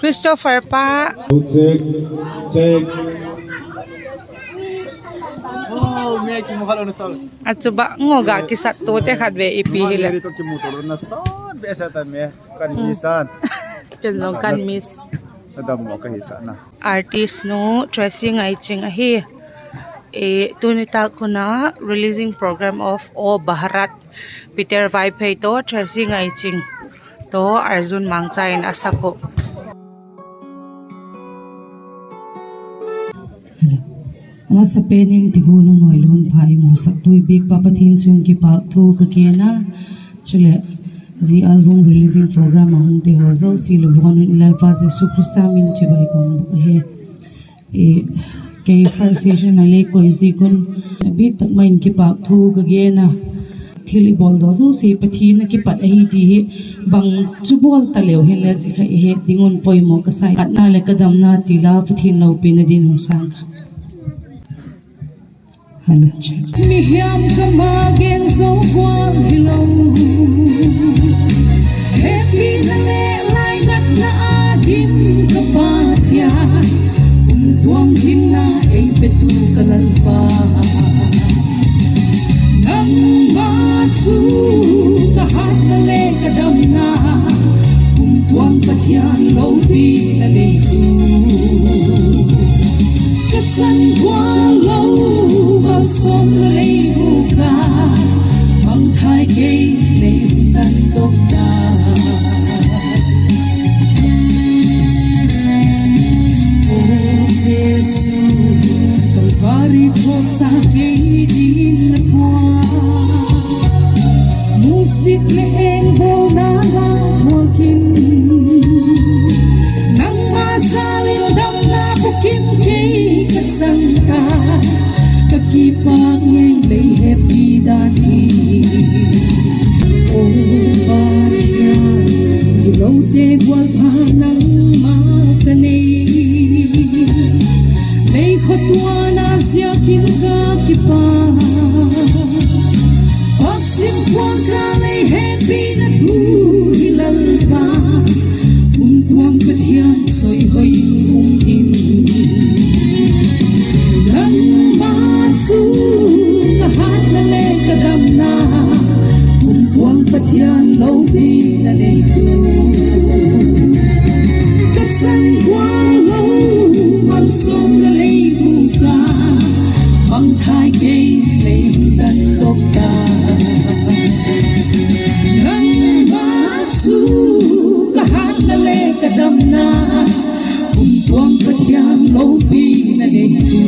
Christopher pa. Check. Oh, may kimukha na sa. At suba ngoga kisat to te khatve ipihila. Dito kimuto na sa besatan me kanistan. Kenlo kan miss. Nadam mo kahisa na. Artist no dressing ai ching a hi. Tunita ko na releasing program of BHARAT Peter Vaiphei to dressing ai ching to Arjun Mangchain asako. Sa pening tigulo no ilon phai mo sak tui big papatin chung ki pa thu ka kena chule ji album releasing program ahung te ho zo si lo bon ilal pa se sukrista min che bai kom he ke first session ale ko isi kun big tak main ki pa thu ka kena thili bol do zo si pathi na ki pat ai ti he bang chu bol ta lew he le si khai he dingon poi mo ka sai na le kadam na tila pathin lo pin din ho sang Miham kamagen so kwal hilong Happy na le lai gat na agim kapatya Tuang hina ay petu kalalpa Nang matsu kahat na le kadam na Tuang patyan lopi na le ku Katsan kwa lo Sông lấy vô ca bằng thai cây lên tan tóc ta O Giêsu Calvari ko sa din la thoa music le en bo na la thoa kim nang ma salin dam na bukim kay katsanta Kakipang ngay lay happy dati Oh, Batia Ilaw te gwal pa ng makanay Lay khotwa na siya kinkakipa Pagsimpuan ka lay happy na tuhilal pa Kung tuwang katiyan so'y hoy kung kahat na le kadam na kung tuwang patyan lopi na le tu katsan kwalo mansong na le buka mang thai kay le tan dokta nang matsu kahat na le kadam na kung tuwang patyan lopi na le tu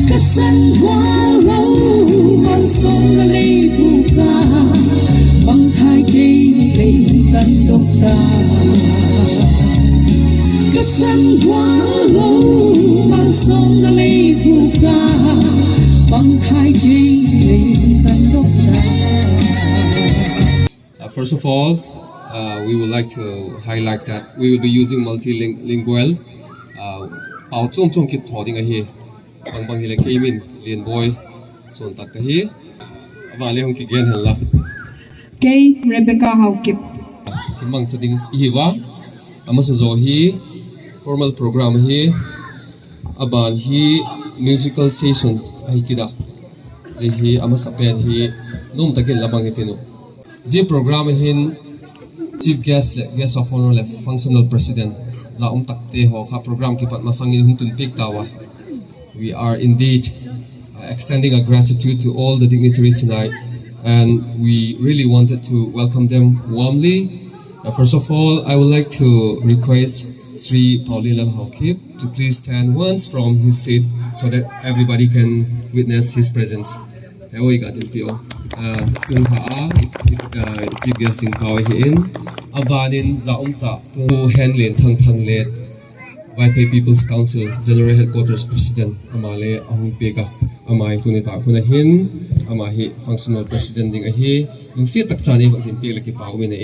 Katsan kwalo mansong na le buka mang thai kay le tan dokta Katsan kwalo mansong na le buka mang thai kay le tan dokta First of all, we would like to highlight that we will be using multilingual Pao chom chom kit thoding a hi bang hile kemin lien boy son tak ka hi avale hong ki gen hella Kay Rebecca Haukip kimang sading hiwa amasa zo hi formal program hi aban hi musical session ai kida je hi amasa pen hi nom takin labang hitino je program hin chief guest of honor left functional president za takte ho kha program ki pat masangin huntun pik tawa we are indeed extending our gratitude to all the dignitaries tonight, and we really wanted to welcome them warmly. First of all, I would like to request Sri Paulina Haukip to please stand once from his seat so that everybody can witness his presence. Here we got him, Pio. Chief guesting power in Abanin Zaumta to Henlin Thang Let. Vaiphei People's Council General Headquarters President Amale Ahung Pega Amai Tunita Kunahin Amahi Functional President Ding Ahi Nung si taksani Bagin Pila Kipao Mina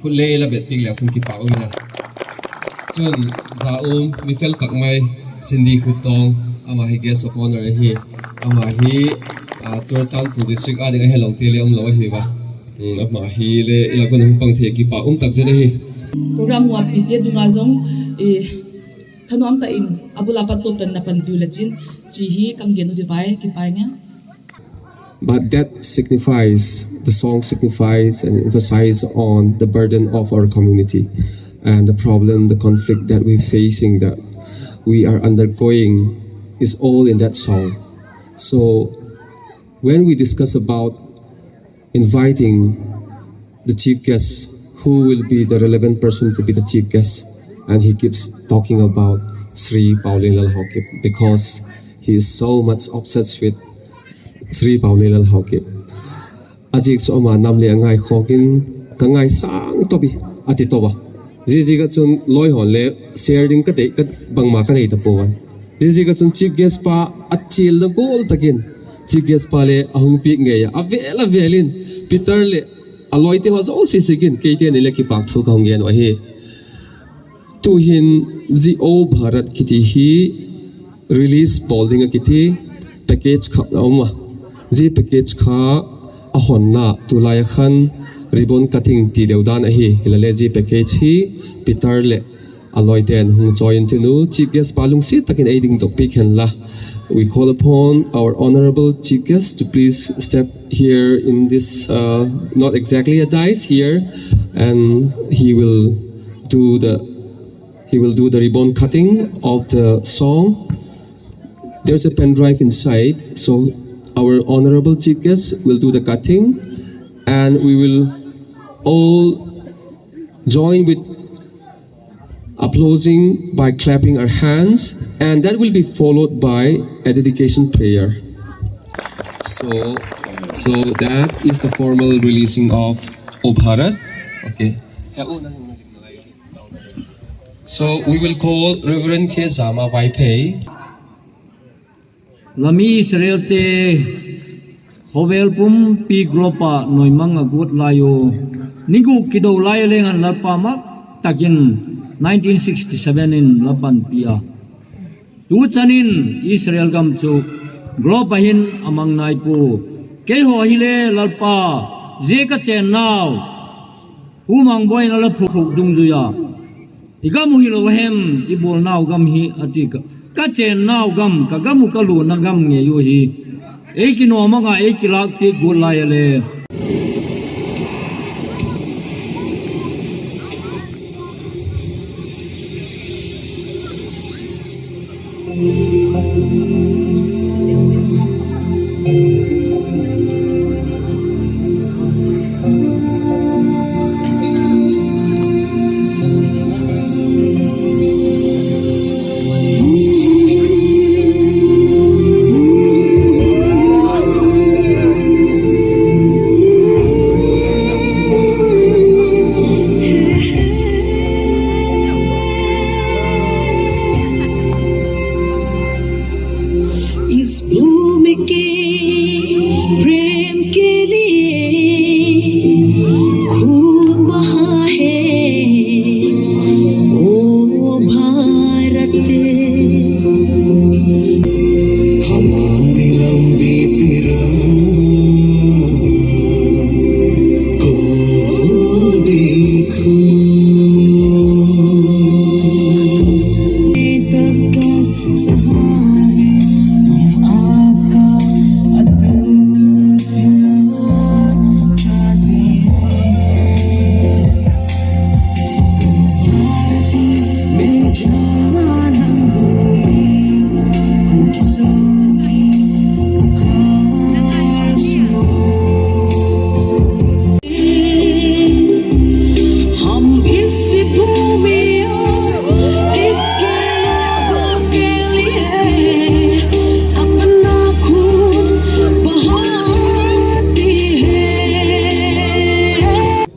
Kule Elabet Pigla Sun Kipao Mina Chun Zaum Mifel Kakmai Cindy Hutong Amahi Guest of Honor Ahi Amahi Chorchan Pu District Ading Ahi Long Tele Lawa Hiba Amahi Le Ilagun Pang The Kipao Takjana Hi program wa pitie dunga zong thanom ta in abula patop tan na pan violachin chi hi kanggen u divai ki pai nya. But that signifies, the song signifies and emphasize on the burden of our community and the problem, the conflict that we're facing, that we are undergoing, is all in that song. So when we discuss about inviting the chief guest, who will be the relevant person to be the chief guest, and he keeps talking about Sri Pauline Lalhokip because he is so much obsessed with Sri Pauline Lalhokip. Ajik so ma namle angai khokin kangai sang tobi ati toba ji ga chun loi hon le sharing ka te ka bangma ka nei ta powan ji ga chun chief guest pa achil the goal takin chief guest pa le ahung pi nge ya avela velin Peter le aloi te was all sisigin ke te ne le ki pak thu ka hong gen wa hi tu hin ji o bharat kiti hi release polling a kiti package kha oma ji package kha a honna tulai khan ribbon cutting ti deudan a hi hilale ji package hi Peter le aloi ten hung join tinu chief guest palung si takin aiding to pick hen la. We call upon our honorable chief guest to please step here in this not exactly a dais here, and he will do the ribbon cutting of the song. There's a pen drive inside, so our honorable chief guest will do the cutting, and we will all join with applauding by clapping our hands, and that will be followed by a dedication prayer. So that is the formal releasing of BHARAT. Okay. So we will call Reverend K. Zama Vaiphei. Lami Israelte Hovel Pum Pi Gropa Noimanga Good Layo Nigu Kido Layaling and Lapamak Takin 1967 in Lapan Pia. Tuchanin Israel Gamchu Glopahin among Naipu Keho Hile Lalpa Zeka Chen now Umang Boy Nalapuk Dungzuya Igamu Hilo Hem Ibul now Gamhi Atika Kachen now Gam Kagamu Kalu Nagam Yuhi Ekino Manga Ekilak Pig Good Layale.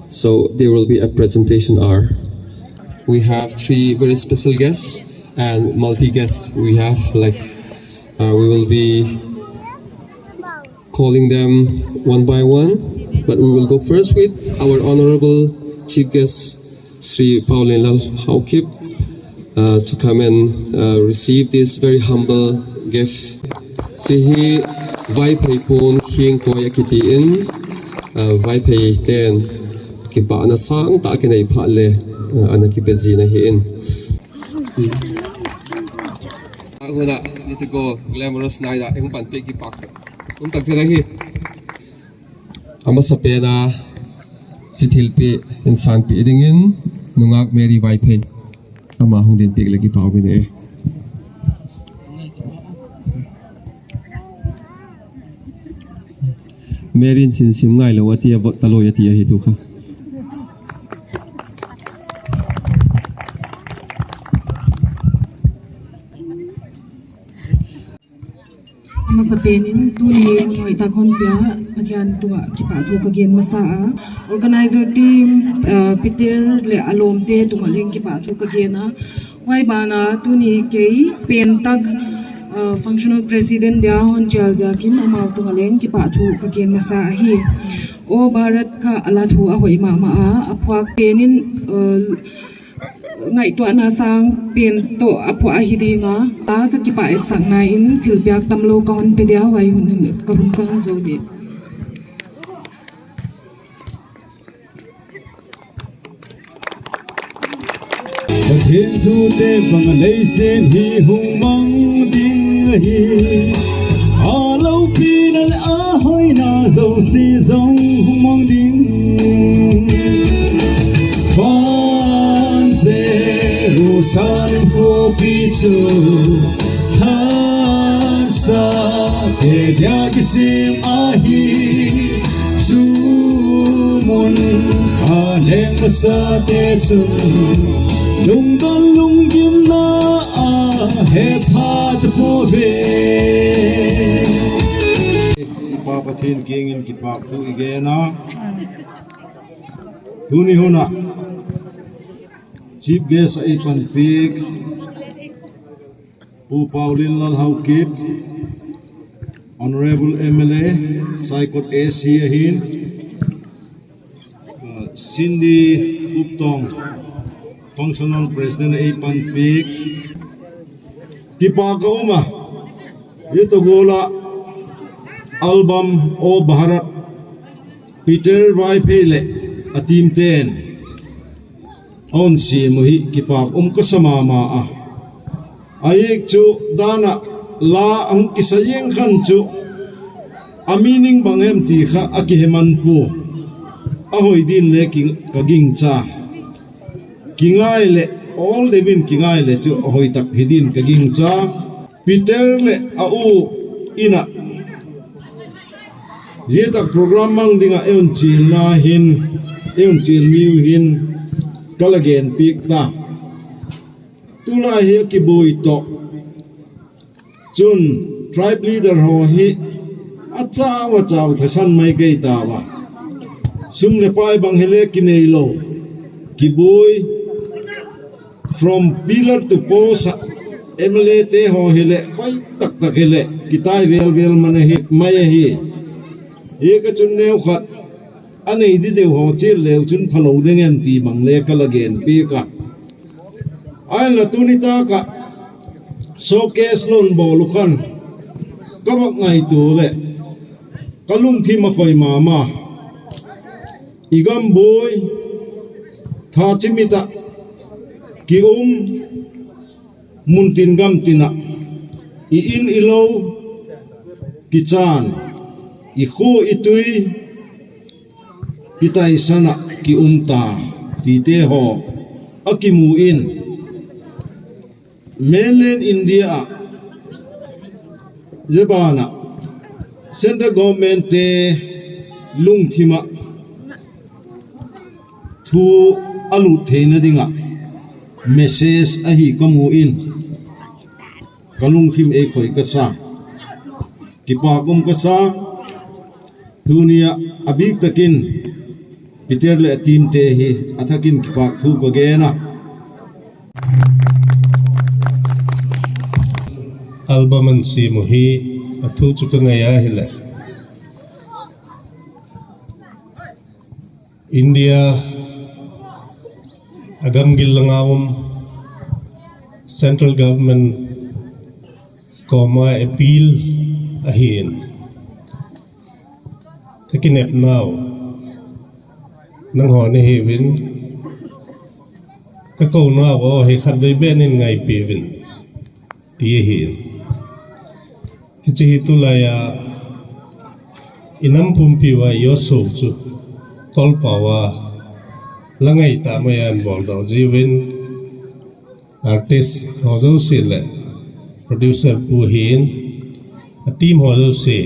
So there will be a presentation hour. We have 3 very special guests and multi-guests. We have we will be calling them one by one, but we will go first with our honorable chief guest, Sri Pauline Lalhokip, to come and receive this very humble gift. Sihi Vaiphei pun hieng ko yakitiin Vaiphei ten kipa na sang ta kinai pha le anaki pezi na hi in huna nitiko glamorous night da eng pan pe ki pak tak jela hi ama sapena sithil pe insan pe dingin nungak Mary Vaiphei ama hongdin pe lagi pau bi ne Merin sin sim ngai lo ati avak talo yati hi tu kha masa penin tuni noi ta khon pia pathian tunga kipa thu ka gen masa organizer team Peter le alom te tunga leng kipa thu ka gena wai bana tuni ke pen tak functional president dia hon chal jakin amau tunga leng kipa thu ka gen masa hi o bharat ka ala thu a hoi ma ma a apwa penin ngai to na sang pen to apwa hi dinga ta ka kipa et sang na in thilpiak tamlo ka hon pe dia wai hun ka hun ka zo de thiên thu te bằng lấy sen hi hùng mang ding hi a lâu pi na a hoi na dâu si dong hùng mang ding phan se ru san ho pi chu han sa te dia kisim a hi chu mon a leng sa te chu lung don lung kim na a he phat po ve ipa pathin king in kipa thu igena tuni hona chief guest ai pan pik pu paulin lal hau kip honorable MLA saikot Asia hin Cindy Uptong functional president Ipan Pik kipa ka uma ito gola album o BHARAT Peter Vaiphei le atim ten on si muhi kipa kasama ma a ayek chu dana la ang kisayeng khan chu amining bangem ti kha akiheman pu ahoy din le king kaging cha kingai le all devin kingai le chu hoi tak hidin kaging cha Peter le au ina jeta program mang dinga eun chil na hin eun chil miu hin kalagen pik ta tula he ki boi to chun tribe leader ho hi acha wa chaw thasan mai kai ta wa sum le pai bang hele kinei lo ki boi from pillar to post MLA te ho hele khoi tak tak hele kitai vel mane hi mai hi e ka chun neu khat anei di deu ho chil leu chun phalo dengem ti mangle kalagen pe ka ai la tunita ka showcase lon bolu khan kabak ngai tu le kalung thi ma khoi mama igam boy tha chimita ki muntin gam tina I in ilo ki chan I khu itui kitai sana ki ta ti te ho akimu in mainland India jebana central government te lung thima thu alu theina dinga message ahi kamu in kalung thim e khoi ka sa kipa kum ka sa dunia abik takin Peter le team te hi athakin kipa thu ka gena album an si muhi athu chuka ngaya hile India agam gillangawum central government koma appeal ahin kakinep now nang ho ni hewin các câu nói của hệ khát với bên nên ngày bì vin tía hiền chỉ tu lại inam pumpi wa yosu chu kol pawa langai ta mayan bol do jiwin artist hozo sile producer pu hin a team hozo se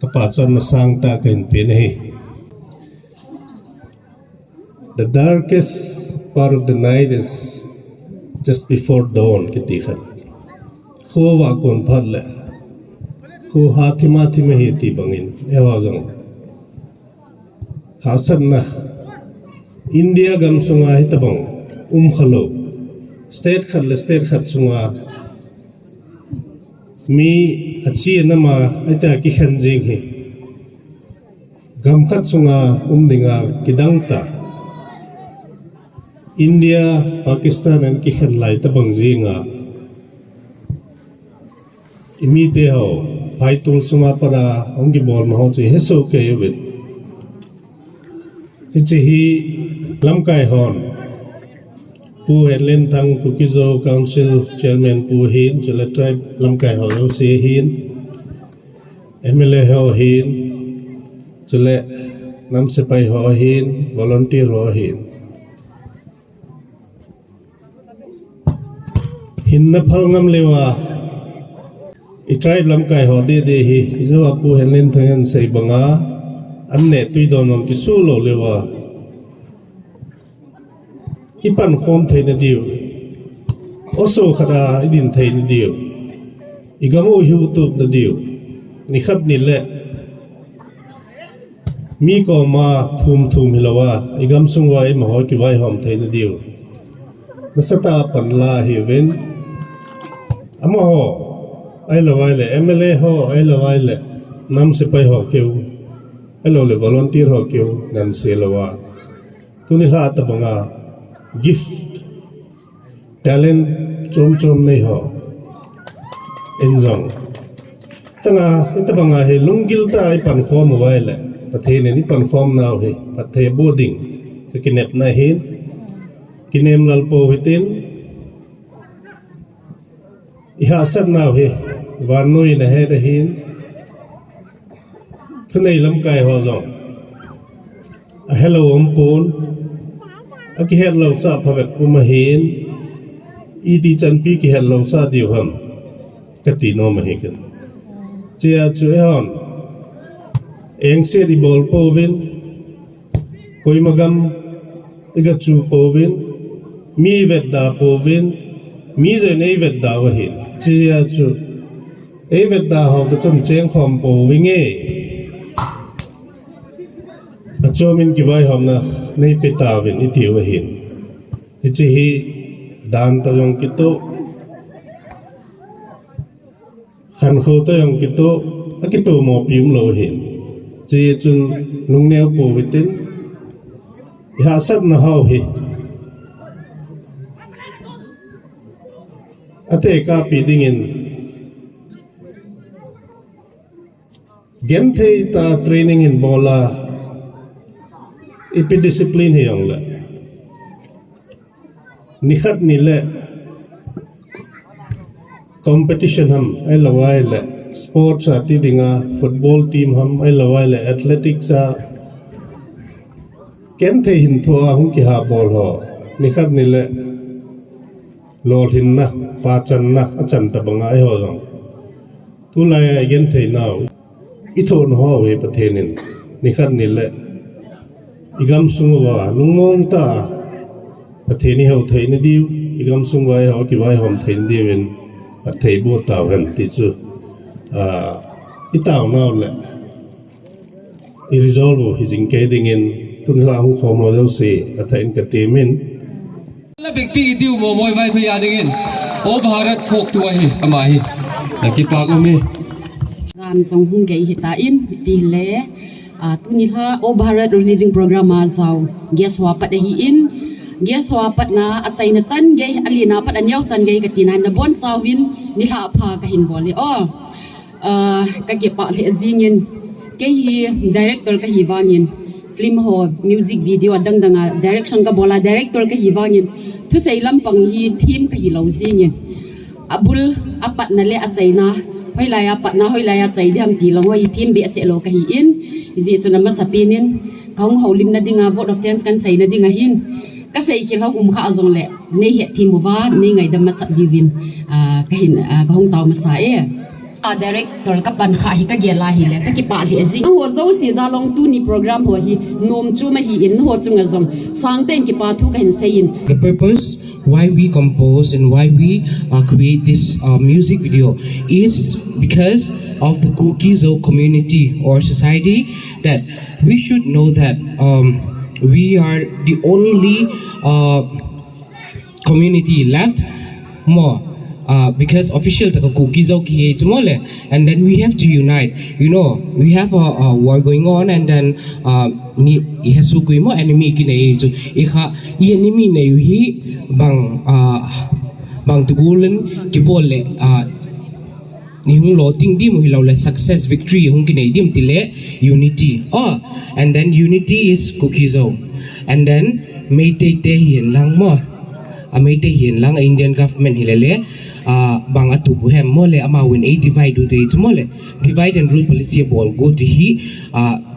kapachan na sang ta kan pen he. The darkest part of the night is just before dawn kiti khat kho wa kon phat le kho hathima thima he ti bangin ewa jong hasan na India gam sunga hi tabang khalo state khat sunga mi achi na ma aita ki khan jing hi gam khat sunga dinga kidang ta India Pakistan and ki khan lai tabang jinga imi te ho phai tul sunga para ongi bol ma ho chi heso ke yewit ti hi lam kai hon pu len thang ku kizo council chairman pu hin chule tribe lam kai ho se hin MLA ho hin chule nam se pai ho hin volunteer ho hin hin na phal ngam lewa I tribe lam kai ho de hi zo apu len thang sei banga anne tui donon ki su lo lewa ipan khom theina diu oso khara idin theina diu igamo hu tup na diu ni khat ni le mi ko ma thum hilawa igam sungwa I maho ki vai hom theina diu nasata pan la hi ven amo ho ai lawai le MLA ho ai lawai le nam se pai ho keu hello le volunteer ho keu nan se lawa tuni ha ta banga gift talent chom nei ho enjong tanga ita banga he lungil ta I pan khom mobile pathe ne ni pan khom naw he pathe boarding ke kinep na hin kinem lalpo hitin iha sat naw he wanoi na he hin thunei lam kai ho jong a hello ompon aki hello sa phavek puma hin idi chanpi ki hello sa diu ham kati no ma hikan chia chuon eng se di bol povin koi magam iga chu povin mi vet da povin mi ze nei vet da wa hin chia chu e vet da ho to chum cheng khom povin e achomin ki vai hom na nei petavin itiu hin ichi hi dan ta yong kito khan kho ta yong kito akito mo pim lo hin chi chun lungneu po vitin ya sat na hau hi ate ka pi dingin gen thei ta training in bola ipi discipline hi yong la nikhat ni le competition ham ai lawai le sports ati dinga football team ham ai lawai le athletics a ken the hin thua hum ki ha bol ho nikhat ni le lol hin na pa chan na achan ta banga ai ho jong tu lai gen the naw I thon ho we pathenin nikhat ni le igam sungwa lungmong ta patheni ho theina diu igam sungwa ho ki vai hom thein diwin pathei bo taw han ti chu itaw naw le I resolve hi jing ke dingin tun la hu khom ho lo se athain ka temin la big pi diu mo moi vai phaya dingin o bharat phok tu hi ama hi ki pa ko mi gan song hung ge hi ta in pi le tunila o BHARAT releasing program ma zaw guess wa pat hi in guess wa pat na atsai na chan ge alina pat anyau chan ge katina na bon sawin ni ha pha ka hin boli o ka ke pa le zingin ke hi director ka hi wangin film ho music video adang danga direction ka bola director ka hiwangin thu sei lampang hi theme ka hi lo zingin abul apat na le achaina hoilaya patna hoilaya chai diam ti long hi theme be se lo ka hi in ji sunama sapinin kaung holim na dinga vote of thanks kan sei na dinga hin ka sei khil hong kha azong le ne he theme wa ne ngai dam sa divin ka hin ka hong taw masa director ka pan kha hi ka gela hi le ka ki pa hi zi ho zo si za long tu ni program ho hi nom chu ma hi in ho chunga zong sang ten ki pa thu ka hin sein the purpose why we compose and why we create this music video is because of the Kukizo community or society, that we should know that we are the only community left more. Because official taka Kukizo ki mole, and then we have to unite. You know, we have a war going on, and then ni ihasukui mo enemy kinai so iha enemy na yuhi bang tugulan kibole ni hung loting di mo hilaw la success victory hung kinai dim tile unity. And then unity is Kukizo, and then may te hin lang mo. May te hin lang Indian government hilale bang atubu hem mole amawin a divide to it mole divide and rule policy ball go to he.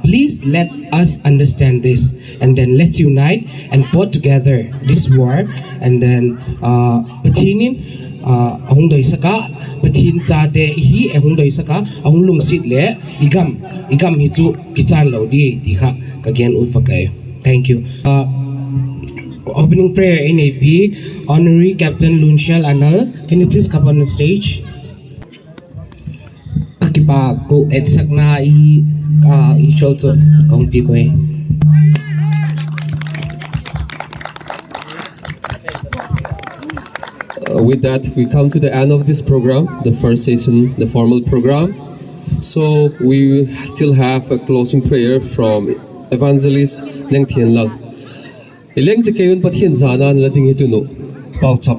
Please let us understand this, and then let's unite and fought together this war, and then patinin ahung doi saka patin chate hi ahung doi saka ahung lungsit le igam hitu kichan lo di kha kagyan ufakai. Thank you. Opening prayer in AP, Honorary Captain Lunshal Anal. Can you please come on the stage? Kakipa ko etsak na i-shol to kung piko eh. With that, we come to the end of this program, the first session, the formal program. So we still have a closing prayer from Evangelist Neng Thien Lang. Ileng jikayun pathin zana na ding ito no pauchap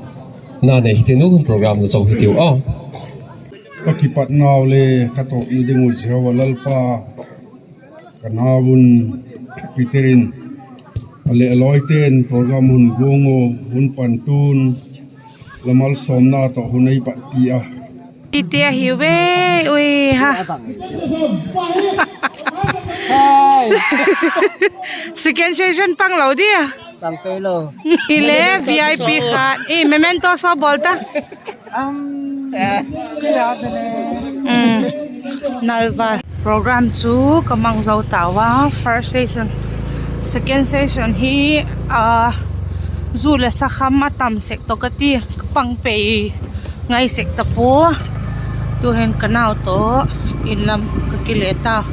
na ne hitinu kung program na chaw hitiu kakipat naw le katok ni dingu sirawalal pa kanawun piterin ale aloiten program hun gongo hun pantun lamal somna to hunai patia itia hiwe ui ha second session pang lo dia pang pelo ile VIP ka memento sa bolta nalva program 2 kamang zau tawa first session second session hi zula sa khamatam sekto kati pang pe ngai sekta po tuhen kanao to inlam kakileta